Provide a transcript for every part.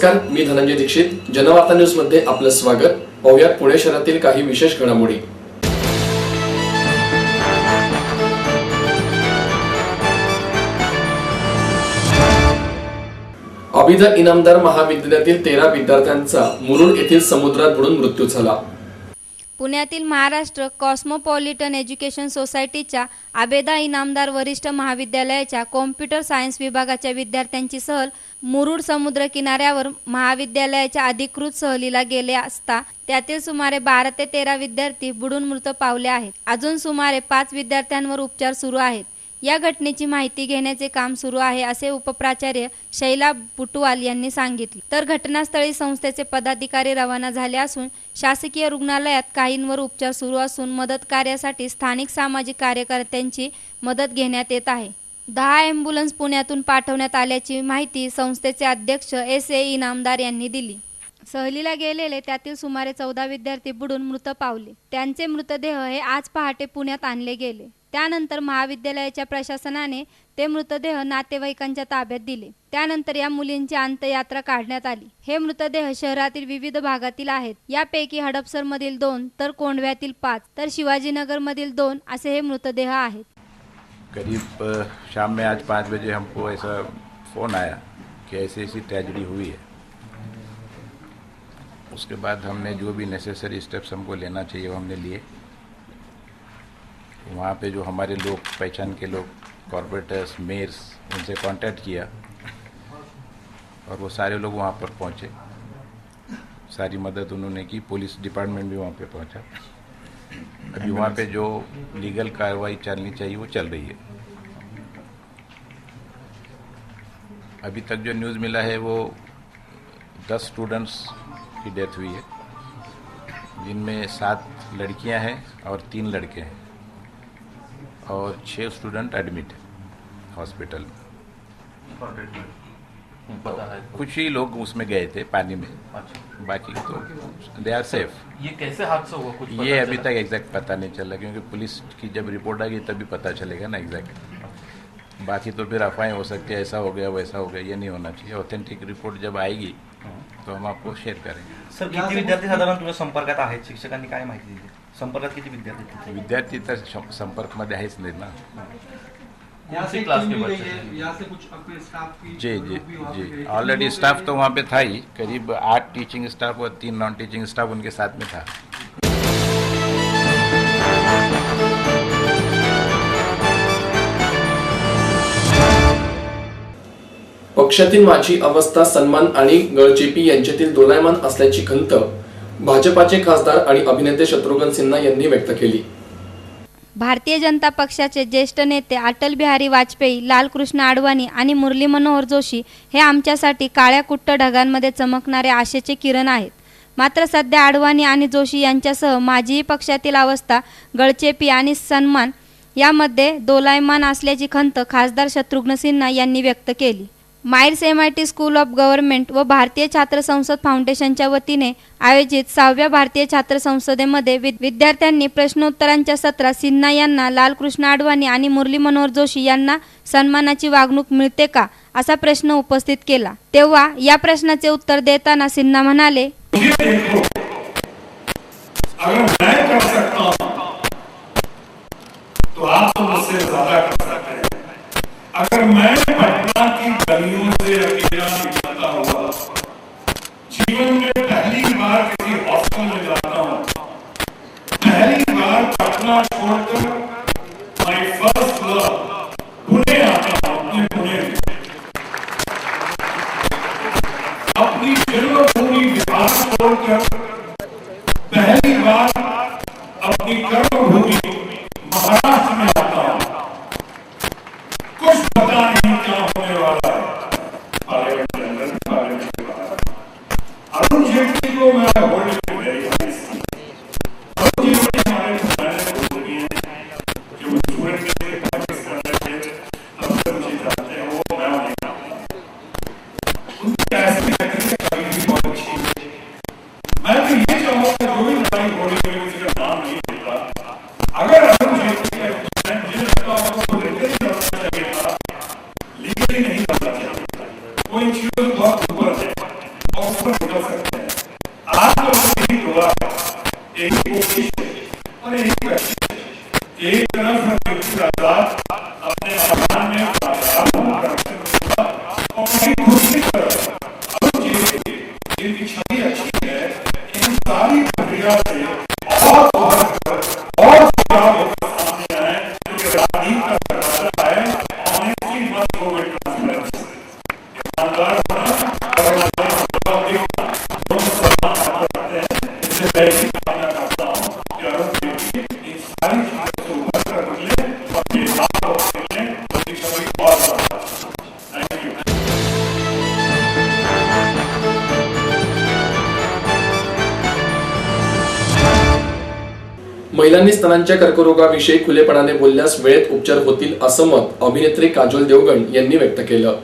नमस्कार, मी धनंजय दीक्षित. जनवार्ता न्यूज मध्ये आपलं स्वागत. पाहुयात पुणे शहरातील काही विशेष घडामोडी. अभिदा इनामदार महाविद्यालयातील 13 विद्यार्थ्यांचा मुरुड येथील समुद्रात बुडून मृत्यू झाला. पुण्यातील महाराष्ट्र कॉस्मोपॉलिटन एज्युकेशन सोसायटीच्या आबेदा इनामदार वरिष्ठ महाविद्यालयाच्या कॉम्प्युटर सायन्स विभागाच्या विद्यार्थ्यांची सहल मुरुड समुद्र किनाऱ्यावर महाविद्यालयाच्या अधिकृत सहलीला गेले असता त्यातील सुमारे 12 ते 13 विद्यार्थी बुडून मृत पावले आहेत. अजून सुमारे 5 विद्यार्थ्यांवर उपचार सुरू आहेत. या घटनेची माहिती घेण्याचे काम सुरू आहे असे उपप्राचार्य शैला बुटवाल यांनी सांगितले. तर घटनास्थळी संस्थेचे पदाधिकारी रवाना झाले असून शासकीय रुग्णालयात काहींवर उपचार सुरू असून मदत कार्यासाठी स्थानिक सामाजिक कार्यकर्त्यांची मदत घेण्यात येत आहे. 10 ॲम्ब्युलन्स पुण्यातून पाठवण्यात आल्याची माहिती संस्थेचे अध्यक्ष S.A. इनामदार यांनी दिली. सहलीला गेलेले त्यातील सुमारे 14 विद्यार्थी बुडून मृत पावले. त्यांचे मृतदेह हे आज पहाटे पुण्यात आणले गेले. त्यानंतर महाविद्यालयाच्या प्रशासनाने ते मृतदेह नातेवाईकांच्या ताब्यात दिले. त्यानंतर या मुलींची अंत्ययात्रा काढण्यात आली. हे मृतदेह शहरातील विविध भागातील आहेत. यापैकी हडपसरमधील 2 तर कोंढव्यातील 5 तर शिवाजीनगरमधील 2 असे हे मृतदेह आहेत. करीब शाम में आज 5 बजे हमको ऐसा फ़ोन आया कि ऐसी ऐसी ट्रेजेडी हुई है. उसके बाद हमने जो भी नेसेसरी स्टेप्स हमको लेना चाहिए वो हमने लिए. वहाँ पे जो हमारे लोग, पहचान के लोग, कॉर्पोरेटर्स, मेयर्स, उनसे कांटेक्ट किया और वो सारे लोग वहाँ पर पहुँचे. सारी मदद उन्होंने की. पुलिस डिपार्टमेंट भी वहाँ पे पहुँचा. अभी वहाँ पे जो लीगल कार्रवाई चलनी चाहिए वो चल रही है. अभी तक जो न्यूज़ मिला है वो 10 स्टूडेंट्स की डेथ हुई है, जिनमें 7 लड़कियां हैं और 3 लड़के हैं और 6 स्टूडेंट एडमिट है हॉस्पिटल में. पता है कुछ ही लोग उसमें गए थे पानी में. अच्छा. बाकी तो दे आर सेफ. ये कैसे हादसा हुआ कुछ ये अभी तक एग्जैक्ट पता नहीं चला, क्योंकि पुलिस की जब रिपोर्ट आएगी तभी पता चलेगा ना एग्जैक्ट. बाकी तो फिर अफवाहें हो सकती है, ऐसा हो गया वैसा हो गया. ये नहीं होना चाहिए. ऑथेंटिक रिपोर्ट जब आएगी तो हम आपको शेअर करेंगे. सर, किती विद्यार्थी साधारण तुमच्या संपर्कात आहेत? शिक्षकांनी काय माहिती दिली? संपर्कात किती विद्यार्थी तिथे? विद्यार्थी तर संपर्कमध्ये आहेच नाही ना. क्लास के बच्चे यहाँ से कुछ अपने स्टाफ की जी जी जी ऑलरेडी स्टाफ तो वहाँ पे था ही. करीब 8 टीचिंग स्टाफ और 3 नॉन टीचिंग स्टाफ उनके साथ में था. पक्षातील माझी अवस्था सन्मान आणि गळचेपी यांच्यातील दोलायमान असल्याची खंत भाजपाचे खासदार आणि अभिनेते शत्रुघ्न सिन्हा यांनी व्यक्त केली. भारतीय जनता पक्षाचे ज्येष्ठ नेते अटल बिहारी वाजपेयी, लालकृष्ण अडवाणी आणि मुरली मनोहर जोशी हे आमच्यासाठी काळ्या कुट्ट ढगांमध्ये चमकणारे आशेचे किरण आहेत. मात्र सध्या अडवाणी आणि जोशी यांच्यासह माझीही पक्षातील अवस्था गळचेपी आणि सन्मान यामध्ये दोलायमान असल्याची खंत खासदार शत्रुघ्न सिन्हा यांनी व्यक्त केली. Miles MIT school of government व भारतीय छात्र संसद फाउंडेशनच्या वतीने आयोजित 6व्या भारतीय छात्र संसदेमध्ये विद्यार्थ्यांनी प्रश्नोत्तरांच्या सत्रात सिन्हा यांना लालकृष्ण अडवाणी आणि मुरली मनोहर जोशी यांना सन्मानाची वागणूक मिळते का असा प्रश्न उपस्थित केला. तेव्हा या प्रश्नाचे उत्तर देताना सिन्हा म्हणाले, अगर मैं पटना की गलियों से अकेला निकलता हुआ जीवन में पहली बार किसी हॉस्टल में जाता हूँ, पहली बार पटना छोड़कर माय फर्स्ट लव पुणे आता हूँ, अपने पुणे में अपनी जन्मभूमि बिहार छोड़कर पहली बार अपनी कर्मभूमि महाराष्ट्र में आता हूँ. कुछ पता नहीं क्या होने वाला है. अरुण जेटली को मैं hold very nicely. Arun Jaitley हमारे मैंने बोल दिए कि वो स्टूडेंट के प्रैक्टिस करने के अब तक मुझे जानते हैं, वो मैं नहीं. उनकी ऐसी प्रैक्टिस कभी भी बहुत अच्छी. मैं तो ये चाहूँगा जो भी लड़ाई होनी है उसका नाम नहीं देता. यही कोशिश है और यही प्रयास है। एक तरफ यूपी आजाद अपने अभियान में और वहीं दूसरी तरफ अब जिनकी छवि अच्छी है, इन सारी प्रक्रिया से और चुनाव होकर सामने आए, क्योंकि राजनीति का दरवाजा है honestly must go with transparency. ईमानदार होना और दोनों समान करते हैं। इससे मैं ही कामना करता हूँ कि अरुण जेटली इन सारी चीजों से उभर कर निकले और ये नाम को निकले, उनकी छवि और बढ़ा। Thank you. महिलांनी स्तनांच्या कर्करोगाविषयी खुलेपणाने बोलल्यास वेळेत उपचार होतील असं मत अभिनेत्री काजोल देवगण यांनी व्यक्त केलं.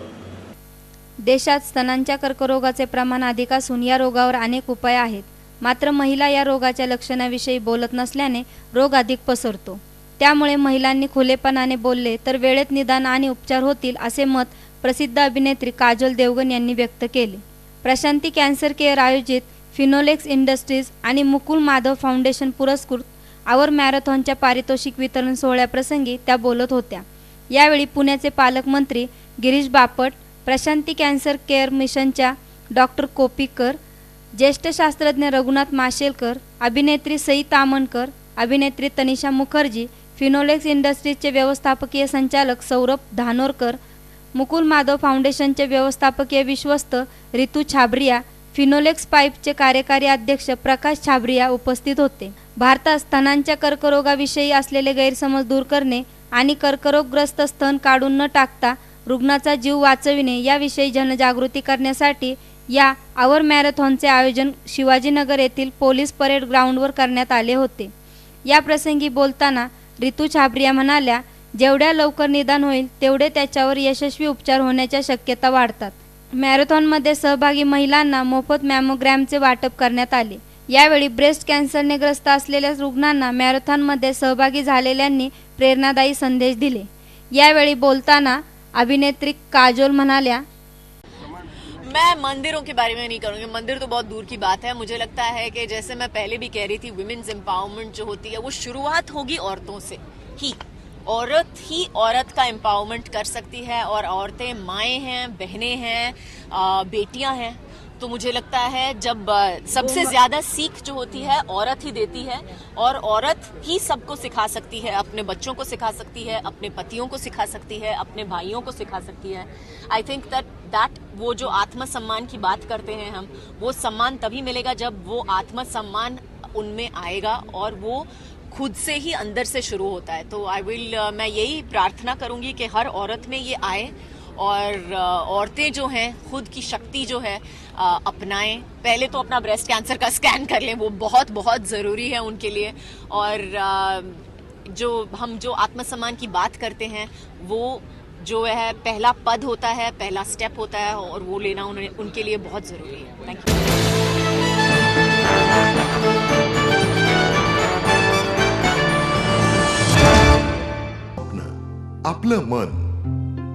देशात स्तनांच्या कर्करोगाचे प्रमाण अधिक असून या रोगावर अनेक उपाय आहेत. मात्र महिला या रोगाच्या लक्षणाविषयी बोलत नसल्याने रोग अधिक पसरतो. त्यामुळे महिलांनी खुलेपणाने बोलले तर वेळेत निदान आणि उपचार होतील असे मत प्रसिद्ध अभिनेत्री काजोल देवगण यांनी व्यक्त केले. प्रशांती कॅन्सर केअर आयोजित फिनोलेक्स इंडस्ट्रीज आणि मुकुल माधव फाउंडेशन पुरस्कृत आवर मॅरेथॉनच्या पारितोषिक वितरण सोहळ्याप्रसंगी त्या बोलत होत्या. यावेळी पुण्याचे पालकमंत्री गिरीश बापट, प्रशांती कॅन्सर केअर मिशनच्या डॉक्टर कोपीकर, ज्येष्ठ शास्त्रज्ञ रघुनाथ माशेलकर, अभिनेत्री सई तामणकर, अभिनेत्री तनिषा मुखर्जी, फिनोलेक्स इंडस्ट्रीजचे व्यवस्थापकीय संचालक सौरभ धानोरकर, मुकुल माधव फाउंडेशनचे व्यवस्थापकीय विश्वस्त रितू छाबरिया, फिनोलेक्स पाईपचे कार्यकारी अध्यक्ष प्रकाश छाबरिया उपस्थित होते. भारतात स्तनांच्या कर्करोगाविषयी असलेले गैरसमज दूर करणे आणि कर्करोगग्रस्त स्तन काढून न टाकता रुग्णाचा जीव वाचविणे याविषयी जनजागृती करण्यासाठी या आवर मॅरेथॉनचे आयोजन शिवाजीनगर येथील पोलीस परेड ग्राउंडवर करण्यात आले होते. या प्रसंगी बोलताना रितू छाबरिया म्हणाल्या, जेवढ्या लवकर निदान होईल तेवढे त्याच्यावर यशस्वी उपचार होण्याच्या शक्यता वाढतात. मॅरेथॉनमध्ये सहभागी महिलांना मोफत मॅमोग्रॅमचे वाटप करण्यात आले. यावेळी ब्रेस्ट कॅन्सरने ग्रस्त असलेल्या रुग्णांना मॅरेथॉनमध्ये सहभागी झालेल्यांनी प्रेरणादायी संदेश दिले. यावेळी बोलताना अभिनेत्री काजोल म्हणाल्या, मैं मंदिरों के बारे में नहीं करूँगी, मंदिर तो बहुत दूर की बात है. मुझे लगता है कि जैसे मैं पहले भी कह रही थी, वुमेन्स एम्पावरमेंट जो होती है वो शुरुआत होगी औरतों से ही. औरत का एम्पावरमेंट कर सकती है और औरतें माएँ हैं, बहनें हैं, बेटियां हैं. तो मुझे लगता है जब सबसे ज़्यादा सीख जो होती है औरत ही देती है और औरत ही सबको सिखा सकती है, अपने बच्चों को सिखा सकती है, अपने पतियों को सिखा सकती है, अपने भाइयों को सिखा सकती है. आई थिंक दैट वो जो आत्मसम्मान की बात करते हैं हम, वो सम्मान तभी मिलेगा जब वो आत्मसम्मान उनमें आएगा और वो खुद से ही अंदर से शुरू होता है. तो मैं यही प्रार्थना करूंगी कि हर औरत में ये आए और औरतें जो हैं खुद की शक्ति जो है अपनाएं. पहले तो अपना ब्रेस्ट कैंसर का स्कैन कर लें, वो बहुत बहुत ज़रूरी है उनके लिए. और जो आत्मसम्मान की बात करते हैं वो जो है पहला पद होता है, पहला स्टेप होता है और वो लेना उनके लिए बहुत ज़रूरी है. Thank you. आपलं मन,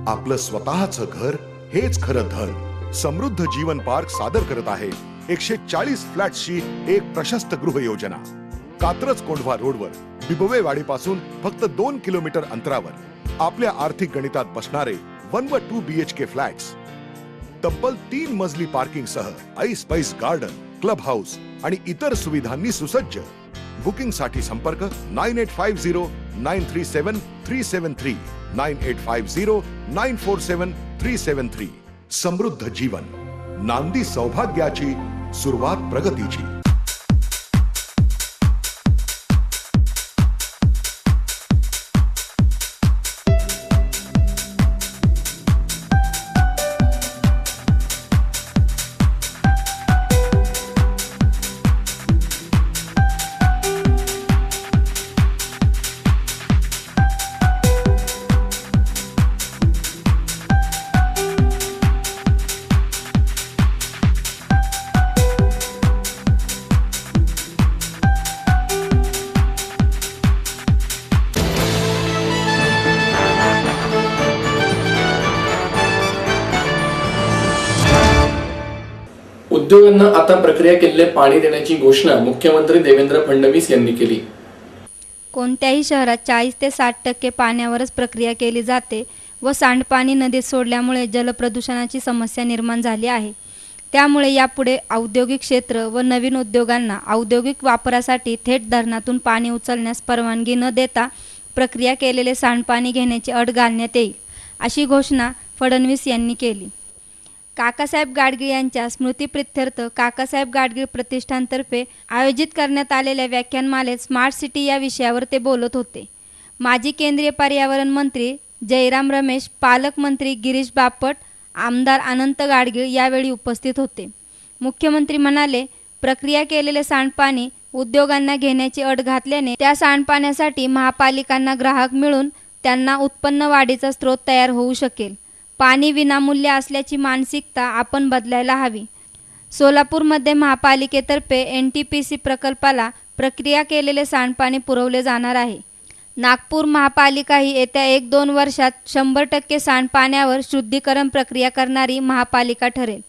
आपलं स्वतःचं घर हेच खरं धन. समृद्ध जीवन पार्क सादर करत आहे 140 फ्लॅट्सची एक प्रशस्त गृह योजना. कात्रज कोंढवा रोडवर बिबवेवाडीपासून फक्त 2 किलोमीटर अंतरावर आपल्या आर्थिक गणितात बसणारे 1 व 2 BHK फ्लॅट्स. तब्बल 3 मजली पार्किंग सह आईस पाईस गार्डन, क्लब हाऊस आणि इतर सुविधांनी सुसज्ज. बुकिंग साठी संपर्क 9850937373 9850947373. समृद्ध जीवन, नांदी सौभाग्याची, सुरुवात प्रगतीची. उद्योगांना आता प्रक्रिया केलेले पाणी देण्याची घोषणा मुख्यमंत्री देवेंद्र फडणवीस यांनी केली. कोणत्याही शहरात 40 ते 60% पाण्यावरच प्रक्रिया केली जाते व सांडपाणी नदीत सोडल्यामुळे जलप्रदूषणाची समस्या निर्माण झाली आहे. त्यामुळे यापुढे औद्योगिक क्षेत्र व नवीन उद्योगांना औद्योगिक वापरासाठी थेट धरणातून पाणी उचलण्यास परवानगी न देता प्रक्रिया केलेले सांडपाणी घेण्याची अट घालण्यात येईल, अशी घोषणा फडणवीस यांनी केली. काकासाहेब गाडगीळ यांच्या स्मृतिप्रित्यर्थ काकासाहेब गाडगीळ प्रतिष्ठानतर्फे आयोजित करण्यात आलेल्या व्याख्यानमालेत स्मार्ट सिटी या विषयावर ते बोलत होते. माजी केंद्रीय पर्यावरण मंत्री जयराम रमेश, पालकमंत्री गिरीश बापट, आमदार अनंत गाडगीळ यावेळी उपस्थित होते. मुख्यमंत्री म्हणाले, प्रक्रिया केलेले सांडपाणी उद्योगांना घेण्याची अट घातल्याने त्या सांडपाण्यासाठी महापालिकांना ग्राहक मिळून त्यांना उत्पन्न वाढीचा स्रोत तयार होऊ शकेल. पाणी विनामूल्य असल्याची मानसिकता आपण बदलायला हवी. सोलापूरमध्ये महापालिकेतर्फे NTPC प्रकल्पाला प्रक्रिया केलेले सांडपाणी पुरवले जाणार आहे. नागपूर महापालिकाही येत्या 1-2 वर्षात 100% सांडपाण्यावर शुद्धीकरण प्रक्रिया करणारी महापालिका ठरेल.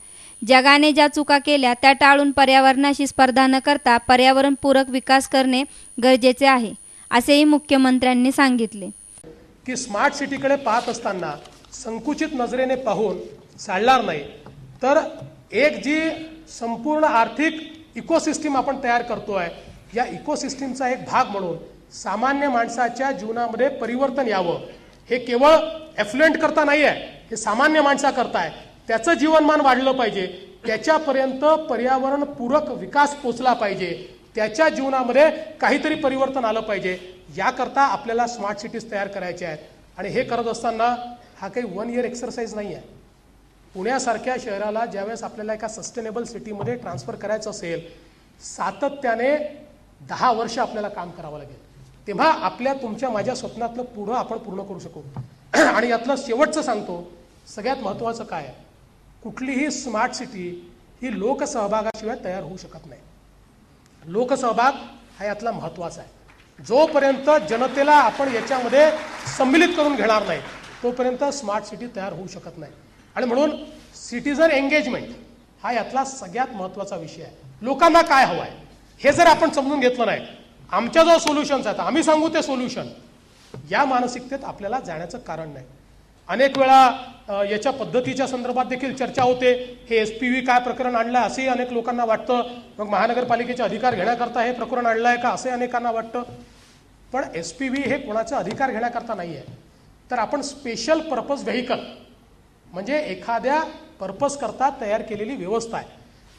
जगाने ज्या चुका केल्या त्या टाळून पर्यावरणाशी स्पर्धा न करता पर्यावरणपूरक विकास करणे गरजेचे आहे, असेही मुख्यमंत्र्यांनी सांगितले. की स्मार्ट सिटीकडे पाहत असताना संकुचित नजरेने पाहून चालणार नाही, तर एक जी संपूर्ण आर्थिक इकोसिस्टीम आपण तयार करतोय, या इकोसिस्टीमचा एक भाग म्हणून सामान्य माणसाच्या जीवनामध्ये परिवर्तन यावं. हे केवळ एफ्लुएंट करता नाही आहे, हे सामान्य माणसाकरता आहे. त्याचं जीवनमान वाढलं पाहिजे, त्याच्यापर्यंत पर्यावरणपूरक विकास पोचला पाहिजे, त्याच्या जीवनामध्ये काहीतरी परिवर्तन आलं पाहिजे. याकरता आपल्याला स्मार्ट सिटीज तयार करायच्या आहेत. आणि हे करत असताना हा काही 1 इयर एक्सरसाइज नाही आहे. पुण्यासारख्या शहराला ज्यावेळेस आपल्याला एका सस्टेनेबल सिटीमध्ये ट्रान्सफर करायचं असेल, सातत्याने 10 वर्ष आपल्याला काम करावं लागेल. तेव्हा आपल्या तुमच्या माझ्या स्वप्नातलं पुढं आपण पूर्ण करू शकू. आणि यातलं शेवटचं सांगतो, सगळ्यात महत्त्वाचं काय आहे, कुठलीही स्मार्ट सिटी ही लोकसहभागाशिवाय तयार होऊ शकत नाही. लोकसहभाग हा यातला महत्त्वाचा आहे. जोपर्यंत जनतेला आपण याच्यामध्ये सम्मिलित करून घेणार नाही, तोपर्यंत स्मार्ट सिटी तयार होऊ शकत नाही. आणि म्हणून सिटीजन एंगेजमेंट हा यातला सगळ्यात महत्त्वाचा विषय आहे. लोकांना काय हवं आहे हे जर आपण समजून घेतलं नाही, आमच्या जो सोल्युशन्स आहेत आम्ही सांगू ते सोल्युशन, या मानसिकतेत आपल्याला जाण्याचं कारण नाही. अनेक वेळा याच्या पद्धतीच्या संदर्भात देखील चर्चा होते. हे SPV काय प्रकरण आणलं असंही अनेक लोकांना वाटतं. मग महानगरपालिकेचे अधिकार घेण्याकरता हे प्रकरण आणलं आहे का असंही अनेकांना वाटतं. पण SPV हे कोणाचा अधिकार घेण्याकरता नाही आहे, तर आपण स्पेशल पर्पज व्हेकल म्हणजे एखाद्या पर्पज करता तयार केलेली व्यवस्था आहे.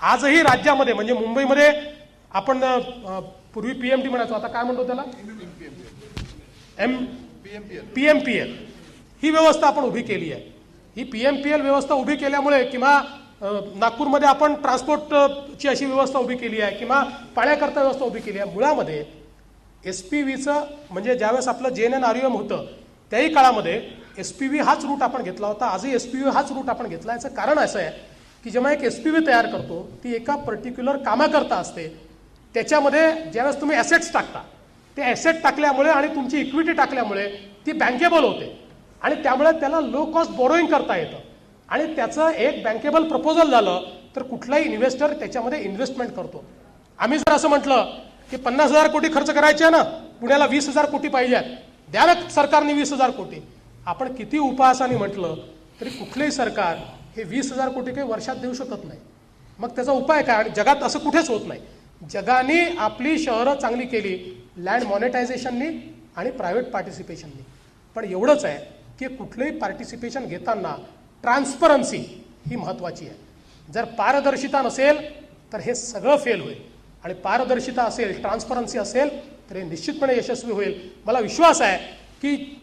आजही राज्यामध्ये म्हणजे मुंबईमध्ये आपण पूर्वी PMT म्हणायचो, आता काय म्हणतो त्याला PMPL ही व्यवस्था आपण उभी केली आहे. ही PMPL व्यवस्था उभी केल्यामुळे किंवा नागपूरमध्ये आपण ट्रान्सपोर्टची अशी व्यवस्था उभी केली आहे किंवा पाण्याकरता व्यवस्था उभी केली आहे. मुळामध्ये SPVचं म्हणजे ज्यावेळेस आपलं JNNRUM होतं त्याही काळामध्ये SPV हाच रूट आपण घेतला होता. आजही SPV हाच रूट आपण घेतला. याचं कारण असं आहे की जेव्हा एक SPV तयार करतो ती एका पर्टिक्युलर कामाकरता असते. त्याच्यामध्ये ज्यावेळेस तुम्ही ॲसेट्स टाकता, ते ॲसेट टाकल्यामुळे आणि तुमची इक्विटी टाकल्यामुळे ती बँकेबल होते आणि त्यामुळे त्याला लो कॉस्ट बोरोईंग करता येतं. आणि त्याचं एक बँकेबल प्रपोजल झालं तर कुठलाही इन्व्हेस्टर त्याच्यामध्ये इन्व्हेस्टमेंट करतो. आम्ही जर असं म्हटलं की 50,000 कोटी खर्च करायचे आहे ना, पुण्याला 20,000 कोटी पाहिजे आहेत, द्या ना सरकारने 20,000 कोटी. आपण किती उपहासाने म्हटलं तरी कुठलेही सरकार हे 20,000 कोटी काही वर्षात देऊ शकत नाही. मग त्याचा उपाय काय? आणि जगात असं कुठेच होत नाही. जगाने आपली शहरं चांगली केली लँड मॉनेटायझेशननी आणि प्रायव्हेट पार्टिसिपेशननी. पण एवढंच आहे की कुठलंही पार्टिसिपेशन घेताना ट्रान्सपरन्सी ही महत्त्वाची आहे. जर पारदर्शिता नसेल तर हे सगळं फेल होईल. आणि पारदर्शिता असेल, ट्रान्सपरन्सी असेल तर हे निश्चितपणे यशस्वी होईल. मला विश्वास आहे की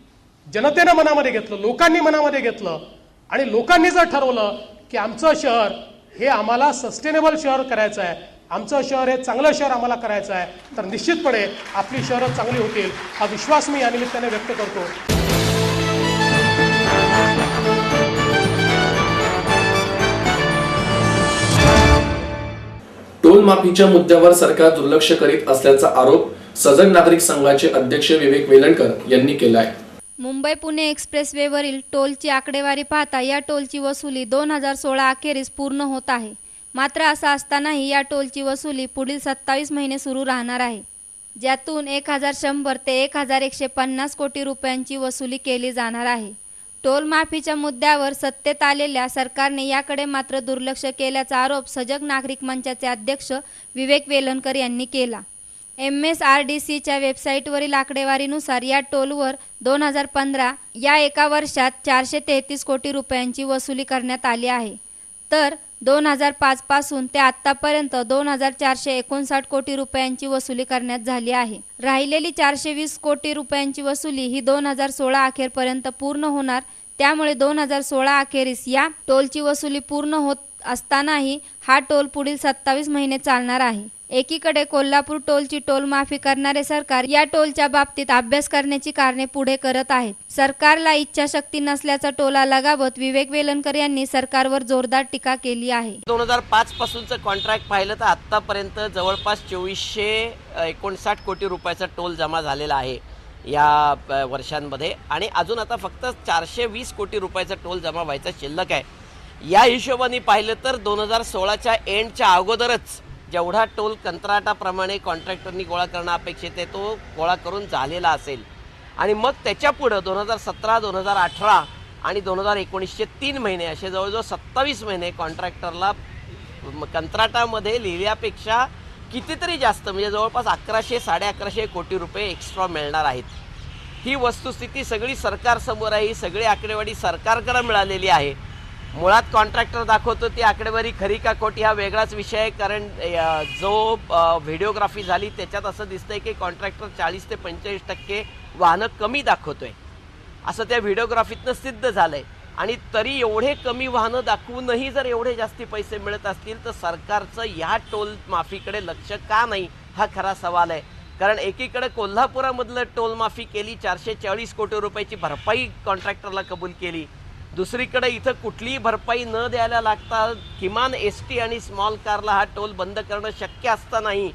जनतेनं मनामध्ये घेतलं, लोकांनी मनामध्ये घेतलं आणि लोकांनी जर ठरवलं की आमचं शहर हे आम्हाला सस्टेनेबल शहर करायचं आहे, आमचं शहर हे चांगलं शहर आम्हाला करायचं आहे, तर निश्चितपणे आपली शहरं चांगली होतील. हा विश्वास मी या निमित्ताने व्यक्त करतो. टोल माफीच्या मुद्द्यावर सरकार दुर्लक्ष करीत असल्याचा आरोप सजग नागरिक संघाचे अध्यक्ष विवेक वेलणकर यांनी केला आहे. मुंबई पुणे एक्सप्रेसवेवरील टोलची आकडेवारी पाहता या टोलची वसुली 2016 अखेरीस पूर्ण होत आहे. मात्र असं असतानाही या टोलची वसुली पुढील 27 महिने सुरू राहणार आहे, ज्यातून 1100 ते 1150 कोटी रुपयांची वसुली केली जाणार आहे. टोल माफीच्या मुद्द्यावर सत्तेत आलेल्या सरकारने याकडे मात्र दुर्लक्ष केल्याचा आरोप सजग नागरिक मंचाचे अध्यक्ष विवेक वेलणकर यांनी केला. MSRDCच्या वेबसाईटवरील आकडेवारीनुसार या टोलवर 2015 या एका वर्षात 433 कोटी रुपयांची वसुली करण्यात आली आहे, तर 2005 पासून ते आतापर्यंत 2459 कोटी रुपयांची वसुली करण्यात झाली आहे. राहिलेली 420 कोटी रुपयांची वसुली ही 2016 अखेरपर्यंत पूर्ण होणार. त्यामुळे 2016 अखेरीस या टोलची वसुली पूर्ण होत असतानाही हा टोल पुढील 27 महिने चालणार आहे. एकीकडे कोल्हापूर टोलची टोल माफी करणारे सरकार या टोलच्या बाबतीत अभ्यास करण्याची कारणे पुढे करत आहेत. सरकारला इच्छाशक्ती नसल्याचा टोला लगावत विवेक वेलणकर यांनी सरकारवर जोरदार टीका केली आहे. 2005 पासूनचं कॉन्ट्रॅक्ट पाहिलं तर आत्तापर्यंत जवळपास 2459 कोटी रुपयाचा टोल जमा झालेला आहे या वर्षांमध्ये, आणि अजून आता फक्त 420 कोटी रुपयाचा टोल जमा व्हायचा शिल्लक आहे. या हिशोबाने पाहिलं तर 2016च्या एंडच्या अगोदरच जेवढा टोल कंत्राटाप्रमाणे कॉन्ट्रॅक्टरनी गोळा करणं अपेक्षित आहे तो गोळा करून झालेला असेल, आणि मग त्याच्यापुढं 2017, 2018 आणि 2019चे 3 महिने असे जवळजवळ 27 महिने कॉन्ट्रॅक्टरला कंत्राटामध्ये लिहिल्यापेक्षा कितीतरी जास्त म्हणजे जवळपास 1100-1150 कोटी रुपये एक्स्ट्रा मिळणार आहेत. ही वस्तुस्थिती सगळी सरकारसमोर आहे. ही सगळी आकडेवारी सरकारकडे मिळालेली आहे. मुळात कॉन्ट्रॅक्टर दाखवतो ती आकडेवारी खरी का खोटी हा वेगळाच विषय आहे, कारण जो व्हिडिओग्राफी झाली त्याच्यात असं दिसतंय की कॉन्ट्रॅक्टर 40 ते 45% वाहनं कमी दाखवतोय, असं त्या व्हिडिओग्राफीतनं सिद्ध झालंय. आणि तरी एवढे कमी वाहनं दाखवूनही जर एवढे जास्ती पैसे मिळत असतील तर सरकारचं ह्या टोल माफीकडे लक्ष का नाही हा खरा सवाल आहे. कारण एकीकडे कोल्हापुरामधलं टोल माफी केली, 440 कोटी रुपयाची भरपाई कॉन्ट्रॅक्टरला कबूल केली. दुसरीकडे इथं कुठलीही भरपाई न द्यायला लागता किमान ST आणि स्मॉल कारला हा टोल बंद करणं शक्य असतानाही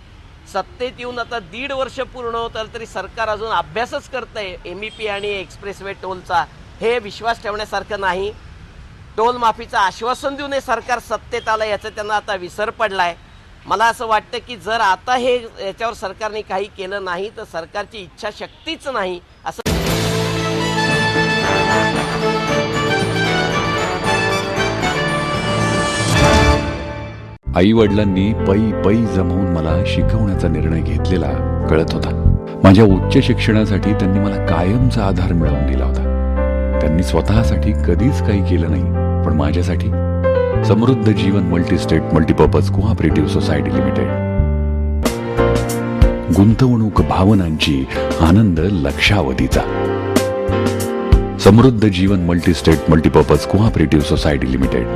सत्तेत येऊन आता 1.5 वर्ष पूर्ण होतं तरी सरकार अजून अभ्यासच करतंय MEP आणि एक्सप्रेसवे टोलचा. हे विश्वास ठेवण्यासारखं नाही. टोल माफीचं आश्वासन देऊन हे सरकार सत्तेत आलं याचं त्यांना आता विसर पडलाय. मला असं वाटतं की जर आता हे याच्यावर सरकारने काही केलं नाही तर सरकारची इच्छाशक्तीच नाही असं. आई वडिलांनी पै जमवून मला शिकवण्याचा निर्णय घेतलेला कळत होता. माझ्या उच्च शिक्षणासाठी त्यांनी मला कायमचा आधार मिळवून दिला होता. त्यांनी स्वतःसाठी कधीच काही केलं नाही, पण माझ्यासाठी Samruddha Jeevan multistate multipurpose cooperative society limited. गुंतवणूक भावनांची, आनंद लक्षावधीचा. Samruddha Jeevan multistate multipurpose cooperative society limited.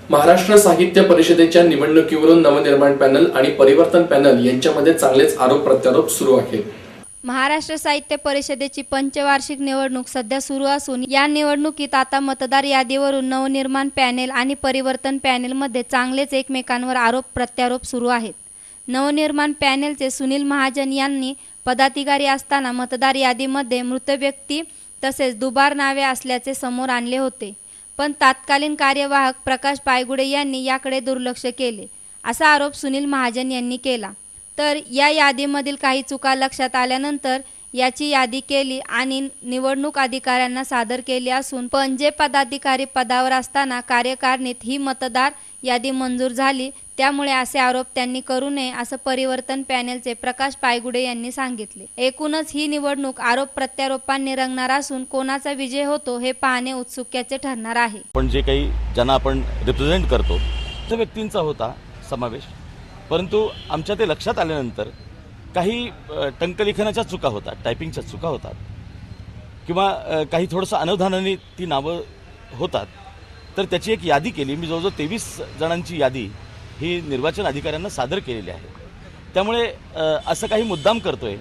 Maharashtra Sahitya परिषदेच्या निवडणुकीवरून नवनिर्माण पॅनल आणि परिवर्तन पॅनल यांच्यामध्ये चांगलेच आरोप प्रत्यारोप सुरू आहेत. महाराष्ट्र साहित्य परिषदेची पंचवार्षिक निवडणूक सध्या सुरू असून या निवडणुकीत आता मतदार यादीवरून नवनिर्माण पॅनेल आणि परिवर्तन पॅनेलमध्ये चांगलेच एकमेकांवर आरोप प्रत्यारोप सुरू आहेत. नवनिर्माण पॅनेलचे सुनील महाजन यांनी पदाधिकारी असताना मतदार यादीमध्ये मृत व्यक्ती तसेच दुबार नावे असल्याचे समोर आणले होते, पण तत्कालीन कार्यवाहक प्रकाश पायगुडे यांनी याकडे दुर्लक्ष केले असा आरोप सुनील महाजन यांनी केला. तर या यादीमधील काही चुका लक्षात आल्यानंतर याची यादी केली आणि निवडणूक अधिकाऱ्यांना सादर केली असून पण जे पदाधिकारी पदावर असताना कार्यकारिणीत ही मतदार यादी मंजूर झाली, त्यामुळे असे आरोप त्यांनी करू नये असं परिवर्तन पॅनेलचे प्रकाश पायगुडे यांनी सांगितले. एकूणच ही निवडणूक आरोप प्रत्यारोपांनी रंगणार असून कोणाचा विजय होतो हे पाहणे उत्सुक्याचे ठरणार आहे. पण जे काही ज्यांना आपण रिप्रेझेंट करतो त्या व्यक्तींचा होता, समावेश, परंतु आमच्या ते लक्षात आल्यानंतर काही टंकलिखनाच्या चुका होतात, टायपिंगच्या चुका होतात किंवा काही थोडंसं अनवधानाने ती नावं होतात, तर त्याची एक यादी केली. मी जवळजवळ 23 जणांची यादी ही निर्वाचन अधिकाऱ्यांना सादर केलेली आहे. त्यामुळे असं काही मुद्दाम करतोय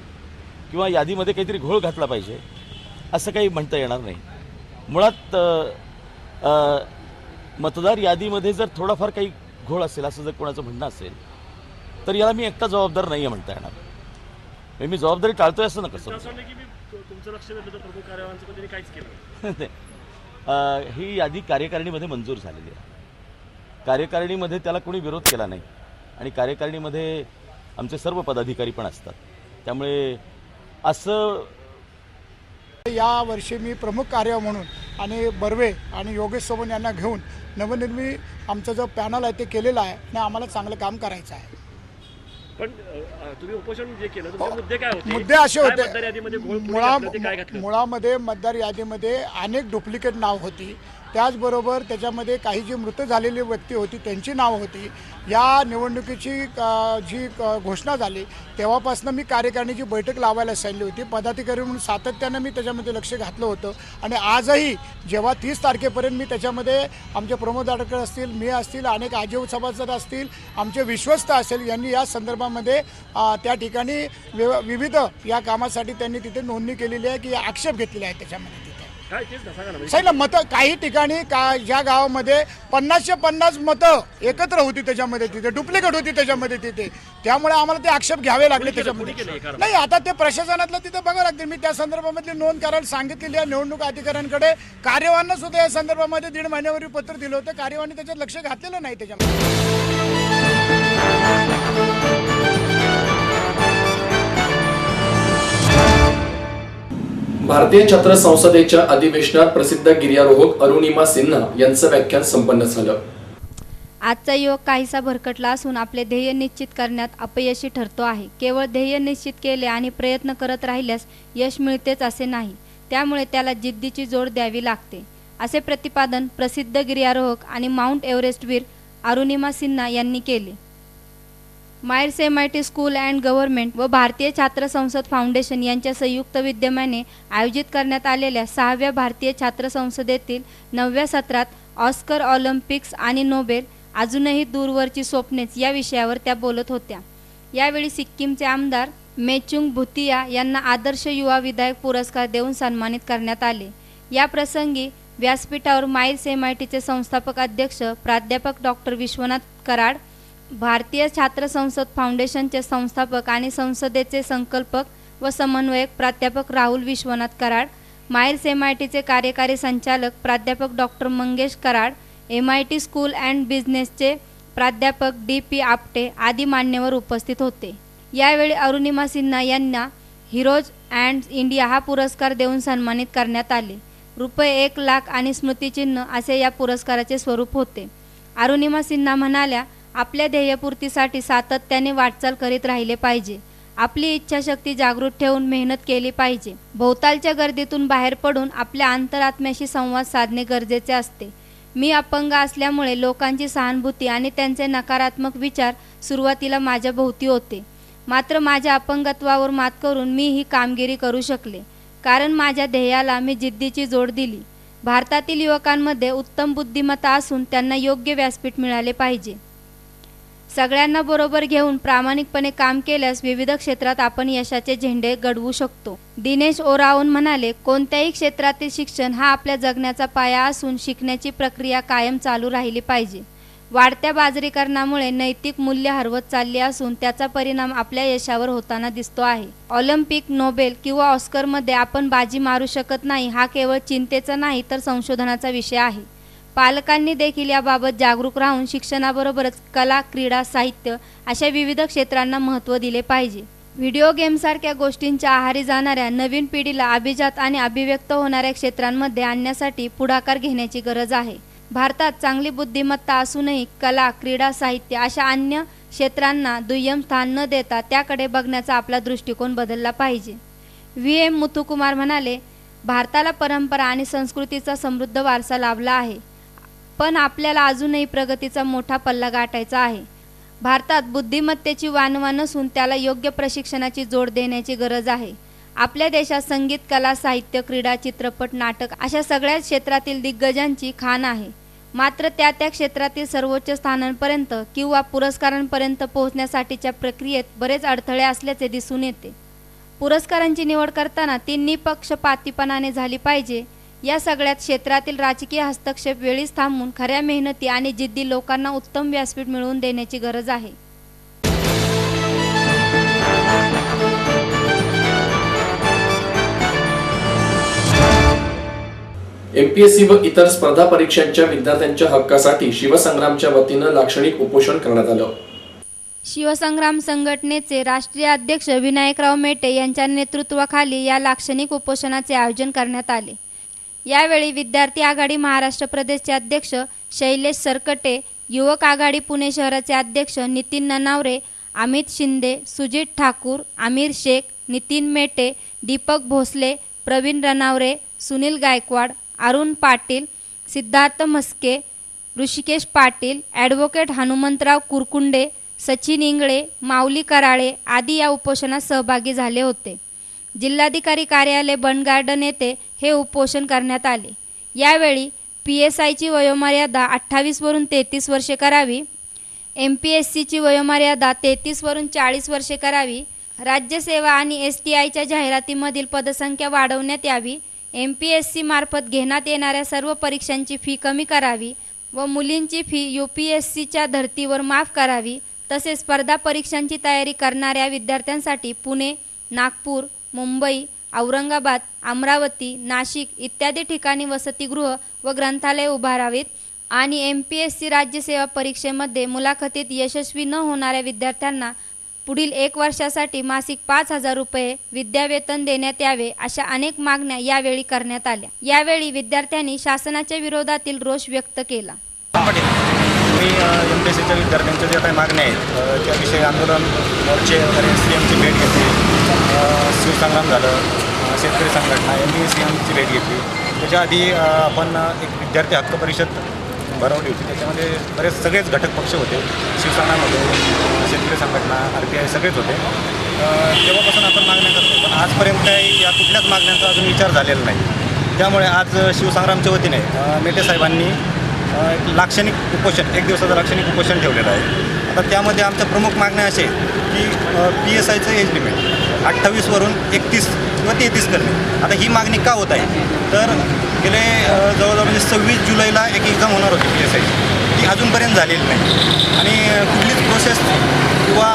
किंवा यादीमध्ये काहीतरी घोळ घातला पाहिजे असं काही म्हणता येणार नाही. मुळात मतदार यादीमध्ये जर थोडाफार काही घोळ असेल असं जर कोणाचं म्हणणं असेल तर याला मी एकटा जबाबदार नाही आहे म्हणता येणार. मी जबाबदारी टाळतोय असं नका समजू. ही यादी कार्यकारिणीमध्ये मंजूर झालेली आहे. कार्यकारिणीमध्ये त्याला कोणी विरोध केला नाही आणि कार्यकारिणीमध्ये आमचे सर्व पदाधिकारी पण असतात. त्यामुळे असं या वर्षी मी प्रमुख कार्य म्हणून आणि बर्वे आणि योगेश सोबन यांना घेऊन नवनिर्मिती आमचं जो पॅनल आहे ते केलेलं आहे आणि आम्हाला चांगलं काम करायचं आहे. पण तुम्ही उपोषण जे केलं तुमचे मुद्दे काय होते? मुद्दे असे होते, होते मुळामध्ये मतदार यादीमध्ये अनेक डुप्लिकेट नाव होती. त्याचबरोबर त्याच्यामध्ये काही जी मृत झालेली व्यक्ती होती त्यांची नाव होती. या निवडणुकीची जी घोषणा झाली तेव्हापासून मी कार्यकारिणीची बैठक लावायला सांगितली होती. पदाधिकारी म्हणून सातत्यानं मी त्याच्यामध्ये लक्ष घातलं होतं आणि आजही जेव्हा 30 तारखेपर्यंत मी त्याच्यामध्ये आमचे प्रमोद आडकर असतील, मी असतील, अनेक आजीव सभासद असतील, आमचे विश्वस्त असेल, यांनी या संदर्भामध्ये त्या ठिकाणी विविध या कामासाठी त्यांनी तिथे नोंदणी केलेली आहे की आक्षेप घेतलेले आहे. त्याच्यामध्ये सांगितलं मतं काही ठिकाणी ज्या गावामध्ये 50-50 मतं एकत्र होती त्याच्यामध्ये तिथे डुप्लिकेट होती त्याच्यामध्ये तिथे, त्यामुळे आम्हाला ते आक्षेप घ्यावे लागले त्याच्यामध्ये. नाही आता ते प्रशासनातलं तिथे बघावं लागते. मी त्या संदर्भामधली नोंद करायला सांगितलेली आहे निवडणूक अधिकाऱ्यांकडे. कार्यवाहांना सुद्धा या संदर्भामध्ये 1.5 महिन्यापूर्वी पत्र दिलं होतं. कार्यवाहांनी त्याच्यात लक्ष घातलेलं नाही त्याच्यामध्ये. भारतीय छात्र संसदेच्या अधिवेशनात प्रसिद्ध गिर्यारोहक अरुणिमा सिन्हा यांचं व्याख्यान संपन्न झालं. आजचा युवक काहीसा भरकटला असून आपले ध्येय निश्चित करण्यात अपयशी ठरतो आहे. केवळ ध्येय निश्चित केले आणि प्रयत्न करत राहिल्यास यश मिळतेच असे नाही, त्यामुळे त्याला जिद्दीची जोड द्यावी लागते, असे प्रतिपादन प्रसिद्ध गिर्यारोहक आणि माउंट एव्हरेस्टवीर अरुणिमा सिन्हा यांनी केले. MAEER's MIT school and government व भारतीय छात्र संसद फाउंडेशन यांच्या संयुक्त विद्यमाने आयोजित करण्यात आलेल्या 6व्या भारतीय छात्र संसदेतील 9व्या सत्रात ऑस्कर, ऑलिम्पिक्स आणि नोबेल अजूनही दूरवरची स्वप्नेच या विषयावर त्या बोलत होत्या. यावेळी सिक्कीमचे आमदार मेचुंग भुतिया यांना आदर्श युवा विधायक पुरस्कार देऊन सन्मानित करण्यात आले. या प्रसंगी व्यासपीठावर मायर्स MITचे संस्थापक अध्यक्ष प्राध्यापक डॉक्टर विश्वनाथ कराड, भारतीय छात्र संसद फाउंडेशनचे संस्थापक आणि संसदेचे संकल्पक व समन्वयक प्राध्यापक राहुल विश्वनाथ कराड, मायर्स MITचे कार्यकारी संचालक प्राध्यापक doctor Mangesh Karad, MIT school and बिझनेसचे प्राध्यापक DP आपटे आदी मान्यवर उपस्थित होते. यावेळी अरुणिमा सिन्हा यांना हिरोज अँड इंडिया हा पुरस्कार देऊन सन्मानित करण्यात आले. ₹1 लाख आणि स्मृतिचिन्ह असे या पुरस्काराचे स्वरूप होते. अरुणिमा सिन्हा म्हणाल्या, आपल्या ध्येयपूर्तीसाठी सातत्याने वाटचाल करीत राहिले पाहिजे. आपली इच्छाशक्ती जागृत ठेवून मेहनत केली पाहिजे. भोवतालच्या गर्दीतून बाहेर पडून आपल्या अंतरात्म्याशी संवाद साधणे गरजेचे असते. मी अपंग असल्यामुळे लोकांची सहानुभूती आणि त्यांचे नकारात्मक विचार सुरुवातीला माझ्या भोवती होते. मात्र माझ्या अपंगत्वावर मात करून मी ही कामगिरी करू शकले, कारण माझ्या ध्येयाला मी जिद्दीची जोड दिली. भारतातील युवकांमध्ये उत्तम बुद्धिमत्ता असून त्यांना योग्य व्यासपीठ मिळाले पाहिजे. सगळ्यांना बरोबर घेऊन प्रामाणिकपणे काम केल्यास विविध क्षेत्रात आपण यशाचे झेंडे गडवू शकतो. दिनेश ओराओन म्हणाले, कोणत्याही क्षेत्रातील शिक्षण हा आपल्या जगण्याचा पाया असून शिकण्याची प्रक्रिया कायम चालू राहिली पाहिजे. वाढत्या बाजारीकरणामुळे नैतिक मूल्य हरवत चालली असून त्याचा परिणाम आपल्या यशावर होताना दिसतो आहे. ऑलिम्पिक, नोबेल किंवा ऑस्करमध्ये आपण बाजी मारू शकत नाही हा केवळ चिंतेचा नाही तर संशोधनाचा विषय आहे. पालकांनी देखील याबाबत जागरूक राहून शिक्षणाबरोबरच कला, क्रीडा, साहित्य अशा विविध क्षेत्रांना महत्त्व दिले पाहिजे. व्हिडिओ गेमसारख्या गोष्टींच्या आहारी जाणाऱ्या नवीन पिढीला अभिजात आणि अभिव्यक्त होणाऱ्या क्षेत्रांमध्ये आणण्यासाठी पुढाकार घेण्याची गरज आहे. भारतात चांगली बुद्धिमत्ता असूनही कला, क्रीडा, साहित्य अशा अन्य क्षेत्रांना दुय्यम स्थान न देता त्याकडे बघण्याचा आपला दृष्टिकोन बदलला पाहिजे. VM मुथुकुमार म्हणाले, भारताला परंपरा आणि संस्कृतीचा समृद्ध वारसा लाभला आहे, पण आपल्याला अजूनही प्रगतीचा मोठा पल्ला गाठायचा आहे. भारतात बुद्धिमत्तेची वानवा नसून त्याला योग्य प्रशिक्षणाची जोड देण्याची गरज आहे. आपल्या देशात संगीत, कला, साहित्य, क्रीडा, चित्रपट, नाटक अशा सगळ्या क्षेत्रातील दिग्गजांची खाण आहे. मात्र त्या क्षेत्रातील सर्वोच्च स्थानांपर्यंत किंवा पुरस्कारांपर्यंत पोहोचण्यासाठीच्या प्रक्रियेत बरेच अडथळे असल्याचे दिसून येते. पुरस्कारांची निवड करताना ती निपक्षपातीपणाने झाली पाहिजे. या सगळ्यात क्षेत्रातील राजकीय हस्तक्षेप वेळीच थांबून खऱ्या मेहनती आणि जिद्दी लोकांना उत्तम व्यासपीठ मिळवून देण्याची गरज आहे. MPSC व इतर स्पर्धा परीक्षांच्या विद्यार्थ्यांच्या हक्कासाठी शिवसंग्रामच्या वतीनं लाक्षणिक उपोषण करण्यात आलं. शिवसंग्राम संघटनेचे राष्ट्रीय अध्यक्ष विनायकराव मेटे यांच्या नेतृत्वाखाली या लाक्षणिक उपोषणाचे आयोजन करण्यात आले. यावेळी विद्यार्थी आघाडी महाराष्ट्र प्रदेशचे अध्यक्ष शैलेश सरकटे, युवक आघाडी पुणे शहराचे अध्यक्ष नितीन ननावरे, अमित शिंदे, सुजित ठाकूर, आमिर शेख, नितीन मेटे, दीपक भोसले, प्रवीण रनावरे, सुनील गायकवाड, अरुण पाटील, सिद्धार्थ म्हस्के, ऋषिकेश पाटील, ॲडव्होकेट हनुमंतराव कुरकुंडे, सचिन इंगळे, माऊली कराळे आदी या उपोषणात सहभागी झाले होते. जिल्हाधिकारी कार्यालय बंड गार्डन येथे हे उपोषण करण्यात आले. यावेळी PSIची वयोमर्यादा 28 वरून 33 वर्षे करावी, MPSCची वयोमर्यादा 33 वरून 40 वर्षे करावी, राज्यसेवा आणि STIच्या जाहिरातीमधील पदसंख्या वाढवण्यात यावी, MPSC मार्फत घेण्यात येणाऱ्या सर्व परीक्षांची फी कमी करावी व मुलींची फी UPSCच्या धर्तीवर माफ करावी. तसेच स्पर्धा परीक्षांची तयारी करणाऱ्या विद्यार्थ्यांसाठी पुणे, नागपूर, मुंबई, औरंगाबाद, अमरावती, नाशिक इत्यादी ठिकाणी वसतिगृह व ग्रंथालय उभारावीत आणि MPSC राज्यसेवा परीक्षेमध्ये मुलाखतीत यशस्वी न होणाऱ्या विद्यार्थ्यांना पुढील 1 वर्षासाठी मासिक 5,000 रुपये विद्यावेतन देण्यात यावे अशा अनेक मागण्या यावेळी करण्यात आल्या. यावेळी विद्यार्थ्यांनी शासनाच्या विरोधातील रोष व्यक्त केला. मी MPSCच्या विद्यार्थ्यांच्या ज्या काही मागण्या आहेत त्याविषयी आंदोलन मोर्चे वगैरे CMची भेट घेतली, शिवसंग्राम झालं, शेतकरी संघटना MPSCची भेट घेतली. त्याच्या आधी आपण एक विद्यार्थी हक्क परिषद भरवली होती. त्याच्यामध्ये बरेच सगळेच घटक पक्ष होते. शिवसंग्राम होते, शेतकरी संघटना, RPI सगळेच होते. तेव्हापासून आपण मागण्या करतो, पण आजपर्यंत काही या कुठल्याच मागण्यांचा अजून विचार झालेला नाही. त्यामुळे आज शिवसंग्रामच्या वतीने मेटे साहेबांनी एक लाक्षणिक उपोषण, 1 दिवसाचं लाक्षणिक उपोषण ठेवलेलं आहे. आता त्यामध्ये आमच्या प्रमुख मागण्या असे की PSIचं एज लिमिट 28 वरून 31 किंवा 33 करणे. आता ही मागणी का होत आहे तर गेले जवळजवळ म्हणजे 26 जुलैला एक एक्झाम होणार होती PSIची, ती अजूनपर्यंत झालेली नाही आणि कुठलीच प्रोसेस किंवा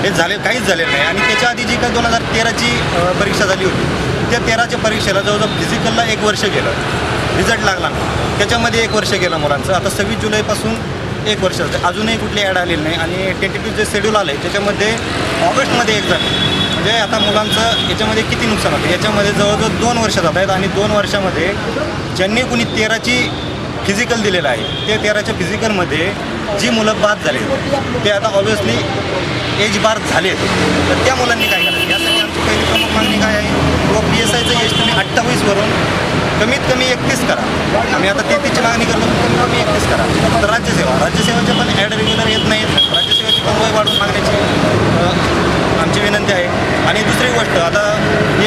हे काहीच झालेलं नाही. आणि त्याच्या आधी जी काही 2013ची परीक्षा झाली होती त्या 13च्या परीक्षेला जवळजवळ फिजिकलला 1 वर्ष गेलं, रिझल्ट लागला नाही, त्याच्यामध्ये 1 वर्ष गेलं मुलांचं. आता 26 जुलैपासून 1 वर्ष अजूनही कुठली ॲड आलेली नाही आणि टेंटेटिव्ह जे शेड्यूल आलं आहे त्याच्यामध्ये ऑगस्टमध्ये एक्झाम. म्हणजे आता मुलांचं याच्यामध्ये किती नुकसान होतं, याच्यामध्ये जवळजवळ 2 वर्ष जात आहेत आणि 2 वर्षामध्ये ज्यांनी कुणी 13ची फिजिकल दिलेलं आहे ते 13च्या फिजिकलमध्ये जी मुलं बाद झाले ते आता ऑब्व्हियसली एज बार झाले, तर त्या मुलांनी काय करायचं. यासाठी आमची पहिली प्रमुख मागणी काय आहे व PSIचं एज तुम्ही 28 वरून कमीत कमी 31 करा. आम्ही आता 33ची मागणी करतो, कमीत कमी 31 करा. तर राज्यसेवाच्या पण ॲड रेग्युलर येत नाहीत, राज्यसेवेची पण वय वाढून मागण्याची आमची विनंती आहे. आणि दुसरी गोष्ट, आता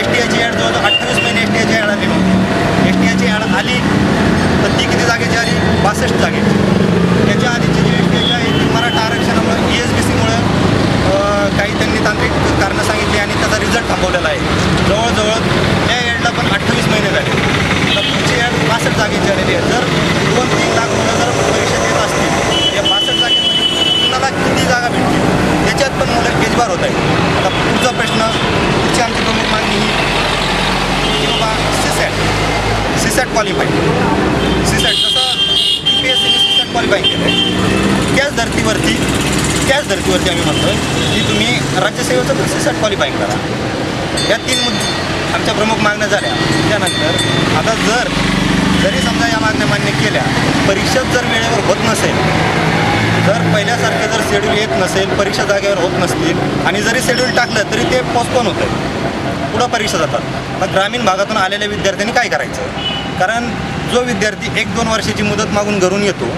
STIची ॲड जवळजवळ 28 महिने STIची ॲड आली नव्हती. STIची ॲड आली तर ती किती जागेची आली, 62 जागेची. त्याच्या आधीची जी STIची आहे ती मराठा आरक्षणामुळे ESBCमुळे काही त्यांनी तांत्रिक कारणं सांगितली आणि त्याचा रिझल्ट थांबवलेला आहे. जवळजवळ त्या ॲडला पण 28 महिने झाले. आता पुढची ॲड 62 जागेची आलेली आहे. जर 2-3 लाख मुलं जर परीक्षा देत असतील या 62 जागेमध्ये कुणाला किती जागा भेटतील, त्याच्यात पण मुलं एजबार होत आहेत. आता पुढचा प्रश्न, पुढची आमची प्रमुख मागणी ही की बाबा CSAT क्वालिफाय, CSAT जसं UPSCने CSAT क्वालिफाय केलं आहे त्याच धर्तीवरती आम्ही म्हणतो की तुम्ही राज्यसेवेचं पण CSAT क्वालिफाय करा. या 3 आमच्या प्रमुख मागण्या झाल्या. त्यानंतर आता जरी समजा या मागण्या मान्य केल्या, परीक्षाच जर वेळेवर होत नसेल, जर पहिल्यासारखं जर शेड्यूल येत नसेल, परीक्षा जागेवर होत नसतील आणि जरी शेड्यूल टाकलं तरी ते पोस्टपोन होतं आहे, पुढं परीक्षा जातात. मग ग्रामीण भागातून आलेल्या विद्यार्थ्यांनी काय करायचं. कारण जो विद्यार्थी 1-2 वर्षाची मुदत मागून घरून येतो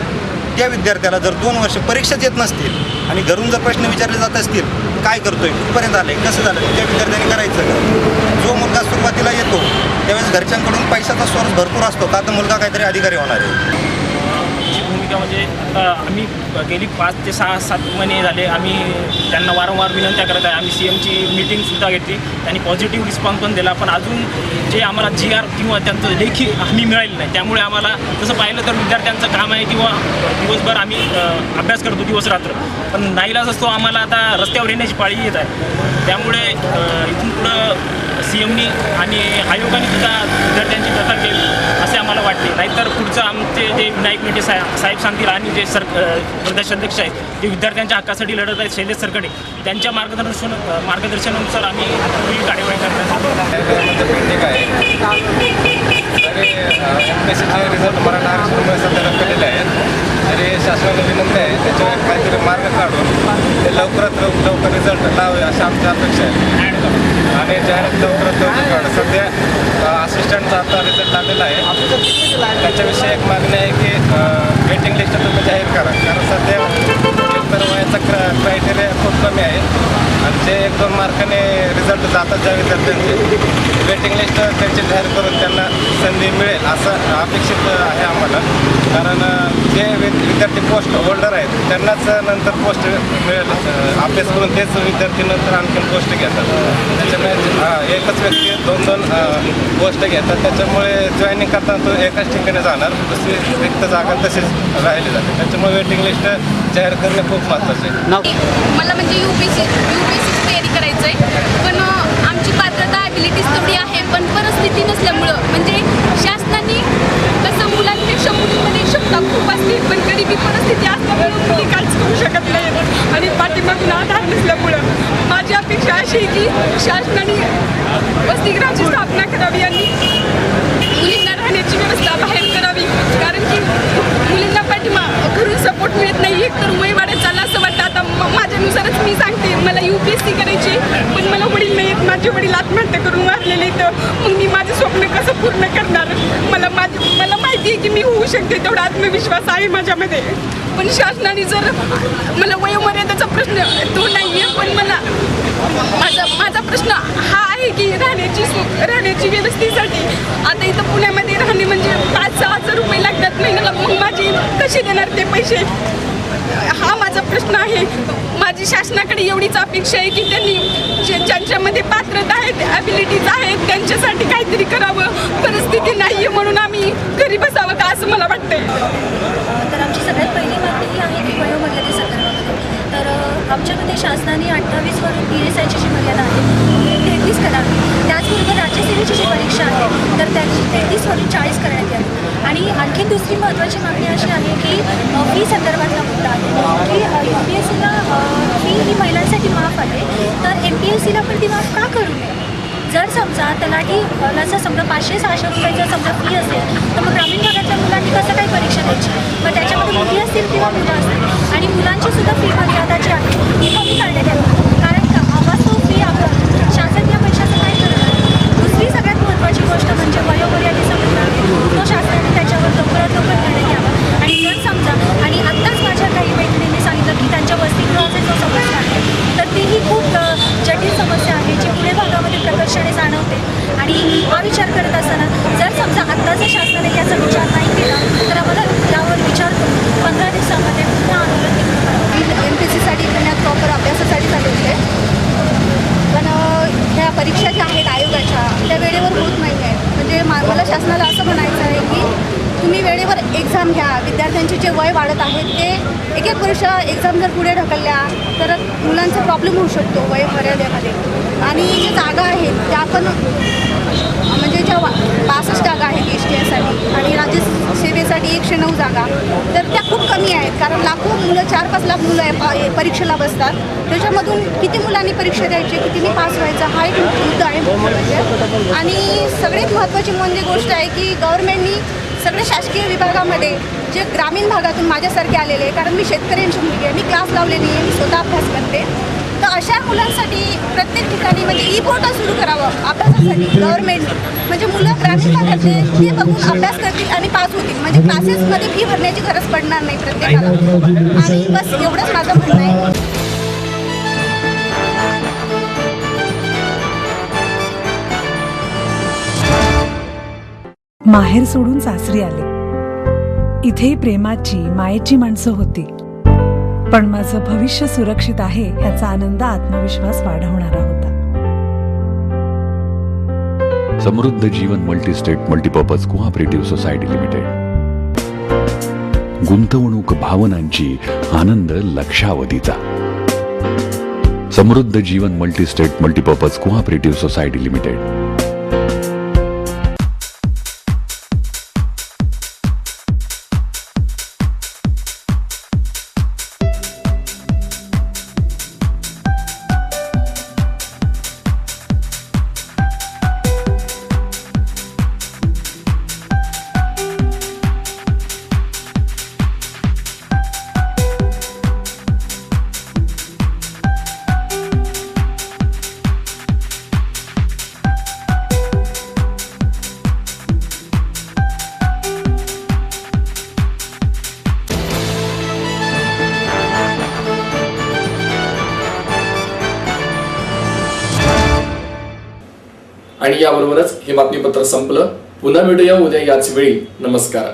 त्या विद्यार्थ्याला जर 2 वर्ष परीक्षाच येत नसतील आणि घरून जर प्रश्न विचारले जात असतील काय करतोय, कुठपर्यंत आले, कसं झालं, त्या विद्यार्थ्यांनी करायचं का? जो मुलगा सुरुवातीला येतो त्यावेळेस घरच्यांकडून पैशाचा सोर्स भरपूर असतो का तर मुलगा काहीतरी अधिकारी होणार आहे. भूमिका म्हणजे आम्ही गेली 5 ते 7 महिने झाले आम्ही त्यांना वारंवार विनंत्या करत आहे. आम्ही CMची मीटिंगसुद्धा घेतली, त्यांनी पॉझिटिव्ह रिस्पॉन्स पण दिला, पण अजून जे आम्हाला GR किंवा त्यांचं लेखी हमी मिळाली नाही. त्यामुळे आम्हाला तसं पाहिलं तर विद्यार्थ्यांचं काम आहे किंवा दिवसभर आम्ही अभ्यास करतो दिवसरात्र, पण नाईलाज असतो आम्हाला आता रस्त्यावर येण्याची पाळी येत आहे. त्यामुळे इथून पुढं CMनी आणि आयोगाने सुद्धा विद्यार्थ्यांची दखल घेईल असे आम्हाला वाटते. नाहीतर पुढचं आमचे जे विनायक मेटे साहेब सांगतील आणि जे प्रदेशाध्यक्ष आहेत जे विद्यार्थ्यांच्या हक्कासाठी लढत आहेत शैलेश सरकडे, त्यांच्या मार्गदर्शनानुसार आम्ही पुढील कार्यवाही करण्यासाठी पेंडिंग आहे. तरी MPSCचे रिझल्ट मराठा आरक्षणामुळे सध्या रखडलेले आहेत. तरी शासनाला विनंती आहे त्याच्यावर काहीतरी मार्ग काढून ते लवकरात लवकर रिझल्ट लावे अशी आमची अपेक्षा आहे आणि जाहिरात लवकरात लवकर काढा. सध्या असिस्टंटचा आता रिझल्ट लागलेला आहे, त्याच्याविषयी एक मागणी आहे की वेटिंग लिस्ट तुम्ही जाहीर करा, कारण सध्या एकतर वयाचा क्रायटेरिया खूप कमी आहे आणि जे 1-2 मार्काने रिझल्ट जातात ज्या विद्यार्थ्यांचे वेटिंग लिस्ट त्यांची जाहीर करून त्यांना संधी मिळेल असं अपेक्षित आहे आम्हाला. कारण जे विद्यार्थी पोस्ट होल्डर आहेत त्यांनाच नंतर पोस्ट मिळेल, अभ्यास करून तेच विद्यार्थी नंतर आणखीन पोस्ट घेतात. त्याच्यामुळे एकच व्यक्ती 2-2 पोस्ट घेतात, त्याच्यामुळे जॉईनिंग करताना तो एकाच ठिकाणी जाणार, दुसरी रिक्त जागा तशीच राहिली जाते. त्याच्यामुळे वेटिंग लिस्ट जाहीर करणे खूप महत्त्वाचे आहे. मला म्हणजे UPSCची तयारी करायचं आहे, पण आमची पात्रता ॲबिलिटीज तेवढी आहे, पण परिस्थिती नसल्यामुळं म्हणजे शासनाने कसं मुलांपेक्षा मुलींमध्ये क्षमता खूप असते, पण गरिबी परिस्थिती असल्यामुळे मुली काहीच करू शकत नाही आणि पाठीमागून आधार नसल्यामुळं माझी अपेक्षा अशी आहे की शासनाने वसतिगृहाची स्थापना करावी आणि मुलींना राहण्याची व्यवस्था बाहेर करावी, कारण की मुलींना घरून सपोर्ट मिळत नाही. एक तर वय वाढत चाललं असं वाटतं. आता माझ्यानुसारच मी सांगते, मला UPSC करायची, पण मला वडील नाही आहेत, माझे वडील आत्महत्या करून वारलेले, तर मग मी माझं स्वप्न कसं पूर्ण करणार? मला माहिती आहे की मी होऊ शकते, तेवढा आत्मविश्वास आहे माझ्यामध्ये, पण शासनाने जर मला वयोमर्यादेचा प्रश्न तो नाही आहे, पण मला माझा प्रश्न हा आहे की राहण्याची व्यवस्थेसाठी आता इथं पुण्यामध्ये राहणे म्हणजे 5-6 हजार रुपये लागतात महिन्याला, मग माझी कशी देणार ते पैसे? हा माझा प्रश्न आहे. माझी शासनाकडे एवढीच अपेक्षा आहे की त्यांनी ज्यांच्यामध्ये पात्रता आहेत, ॲबिलिटीज आहेत, त्यांच्यासाठी काहीतरी करावं. परिस्थिती नाही आहे म्हणून आम्ही घरी बसावं का असं मला वाटतंय. तर आमची सगळ्यात पहिली मागणी ही आहे की वयोमर्यादेसंदर्भामध्ये तर आमच्यामध्ये शासनाने 28 वरून PSIची जी मर्यादा आहे 33 करावी. त्याचबरोबर राज्यसेवेची जी परीक्षा आहे तर त्याची 33 वरून 40 करण्यात यावी. आणि आणखी दुसरी महत्त्वाची मागणी अशी आहे की फी संदर्भातला मुद्दा आहे की UPSCला फी ही महिलांसाठी माफ आहे, तर MPSCला पण ती माफ का करू नये? जर समजा तलाठीला समजा 500-600 रुपये जर समजा फी असेल तर मग ग्रामीण भागातल्या मुलांनी कसं काही परीक्षा द्यायची? मग त्याच्यामध्ये मुली असतील किंवा मुलं असतील आणि मुलांची सुद्धा फी मर्यादा जी आहे ती कमी करण्यात यावी, कारण अवास्तव फी आपण शासन या पैशाचं काय करत आहे. दुसरी सगळ्यात महत्त्वाची गोष्ट म्हणजे वयोमर्यादेचा मुद्दा तो शासनाने त्याच्यावर लवकरात लवकर निर्णय घ्यावा. आणि जर समजा आणि आत्ताच माझ्या काही मैत्रिणींनी सांगितलं की त्यांच्या वसतिगृहाचा जो समस्या आहे तर तीही खूप जटिल समस्या आहे जी पुणे भागामध्ये प्रकर्षाने जाणवते. आणि हा विचार करत असताना जर समजा आत्ताचा शासनाने याचा विचार नाही केला तर आम्हाला यावर विचार करून 15 दिवसामध्ये पुन्हा आंदोलन तीव्र करावं. MPSCसाठी पुण्यात प्रॉपर अभ्यासासाठी चालवली आहे, पण ह्या परीक्षा ज्या आहेत आयोगाच्या त्या वेळेवर होत नाही आहेत. म्हणजे मला शासनाला असं म्हणायचं आहे की तुम्ही वेळेवर एक्झाम घ्या. विद्यार्थ्यांचे जे वय वाढत आहेत ते 1-1 वर्ष एक्झाम जर पुढे ढकलल्या तर मुलांचा प्रॉब्लेम होऊ शकतो वयोमर्यादेमध्ये. आणि ज्या जागा आहेत त्या पण म्हणजे ज्या 62 जागा आहेत STIसाठी आणि राज्यसेवेसाठी 109 जागा तर त्या खूप कमी आहेत, कारण लाखो मुलं 4-5 लाख मुलं परीक्षेला बसतात. त्याच्यामधून किती मुलांनी परीक्षा द्यायची, कितीने पास व्हायचं हा एक मुद्दा आहे महत्त्वाचे. आणि सगळ्यात महत्त्वाची म्हणजे गोष्ट आहे की गव्हर्नमेंटनी सगळ्या शासकीय विभागामध्ये जे ग्रामीण भागातून माझ्यासारखे आलेले, कारण मी शेतकऱ्यांची मुलगी आहे, मी क्लास लावलेली आहे, मी स्वतः अभ्यास करते, तर अशा मुलांसाठी प्रत्येक ठिकाणी म्हणजे ई पोर्टल सुरू करावं अभ्यासासाठी गव्हर्नमेंटने. म्हणजे मुलं ग्रामीण भागातले ते बघून अभ्यास करतील आणि पास होतील. म्हणजे क्लासेसमध्ये फी भरण्याची गरज पडणार नाही प्रत्येकाला. आणि बस एवढंच माझं म्हणणं आहे. माहेर सोडून सासरी आले. इथेही प्रेमाची मायेची माणसं होती, पण माझं भविष्य सुरक्षित आहे याचा आनंद आत्मविश्वास वाढवणारा होता. Samruddha Jeevan multistate multipurpose cooperative society limited. गुंतवणूक भावनांची, आनंद लक्षावधीचा. Samruddha Jeevan multistate multipurpose cooperative society limited. आणि याबरोबरच हे बातमीपत्र संपलं. पुन्हा भेटूया उद्या याच वेळी. नमस्कार.